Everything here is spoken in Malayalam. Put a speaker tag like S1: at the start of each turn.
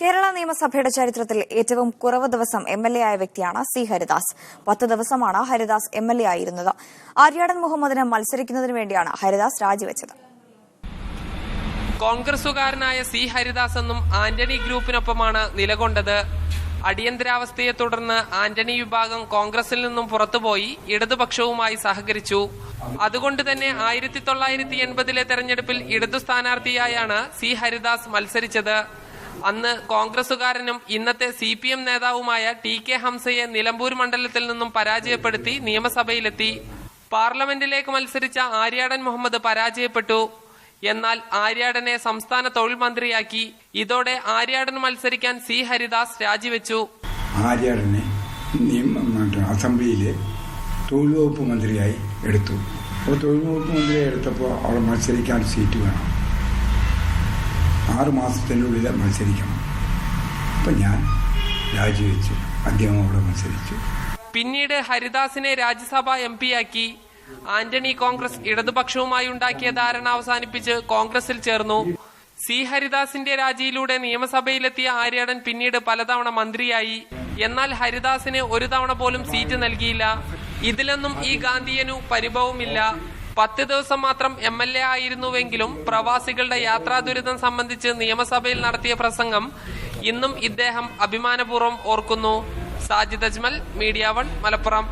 S1: കേരള നിയമസഭയുടെ ചരിത്രത്തിൽ ഏറ്റവും കുറവ് ദിവസം എംഎൽഎ ആയ വ്യക്തിയാണ് സി ഹരിദാസ്. 10 ദിവസമാണ് ഹരിദാസ് എംഎൽഎ ആയിരുന്നത്. ആര്യാടൻ മുഹമ്മദിന് മത്സരിക്കുന്നതിന് വേണ്ടിയാണ് ഹരിദാസ് രാജിവെച്ചത്.
S2: കോൺഗ്രസുകാരനായ സി ഹരിദാസ് എന്നും ആന്റണി ഗ്രൂപ്പിനൊപ്പമാണ് നിലകൊണ്ടത്. അടിയന്തരാവസ്ഥയെ തുടർന്ന് ആന്റണി വിഭാഗം കോൺഗ്രസിൽ നിന്നും പുറത്തുപോയി ഇടതുപക്ഷവുമായി സഹകരിച്ചു. അതുകൊണ്ട് തന്നെ 1980 തെരഞ്ഞെടുപ്പിൽ ഇടതു സ്ഥാനാർത്ഥിയായാണ് സി ഹരിദാസ് മത്സരിച്ചത്. അന്ന് കോൺഗ്രസുകാരനും ഇന്നത്തെ CPM നേതാവുമായ TK ഹംസയെ നിലമ്പൂർ മണ്ഡലത്തിൽ നിന്നും പരാജയപ്പെടുത്തി നിയമസഭയിലെത്തി. പാർലമെന്റിലേക്ക് മത്സരിച്ച ആര്യാടൻ മുഹമ്മദ് പരാജയപ്പെട്ടു. എന്നാൽ ആര്യാടനെ സംസ്ഥാന തൊഴിൽ മന്ത്രിയാക്കി. ഇതോടെ ആര്യാടൻ മത്സരിക്കാൻ സി ഹരിദാസ് രാജിവെച്ചു.
S3: ആര്യാടനെ അസംബ്ലിയിലെ തൊഴിൽ വകുപ്പ് മന്ത്രിയായി എടുത്തു. അപ്പോൾ തൊഴിൽ വകുപ്പ് മന്ത്രിയായി എടുത്തപ്പോൾ അവിടെ മത്സരിക്കാൻ സീറ്റ് വേണം. 6 മാസത്തിനുള്ളിൽ മത്സരിക്കണം. അപ്പം ഞാൻ രാജിവെച്ചു. അദ്ദേഹം അവിടെ മത്സരിച്ചു.
S2: പിന്നീട് ഹരിദാസിനെ രാജ്യസഭാ MP ആക്കി. ആന്റണി കോൺഗ്രസ് ഇടതുപക്ഷവുമായി ഉണ്ടാക്കിയ ധാരണ അവസാനിപ്പിച്ച് കോൺഗ്രസിൽ ചേർന്നു. സി ഹരിദാസിന്റെ രാജിയിലൂടെ നിയമസഭയിലെത്തിയ ആര്യാടൻ പിന്നീട് പലതവണ മന്ത്രിയായി. എന്നാൽ ഹരിദാസിന് ഒരു തവണ പോലും സീറ്റ് നൽകിയില്ല. ഇതിലൊന്നും ഈ ഗാന്ധിയനു പരിഭവമില്ല. 10 ദിവസം മാത്രം MLA ആയിരുന്നുവെങ്കിലും പ്രവാസികളുടെ യാത്രാ ദുരിതം സംബന്ധിച്ച് നിയമസഭയിൽ നടത്തിയ പ്രസംഗം ഇന്നും ഇദ്ദേഹം അഭിമാനപൂർവ്വം ഓർക്കുന്നു. സാജിദ് അജ്മൽ, മീഡിയ 1, മലപ്പുറം.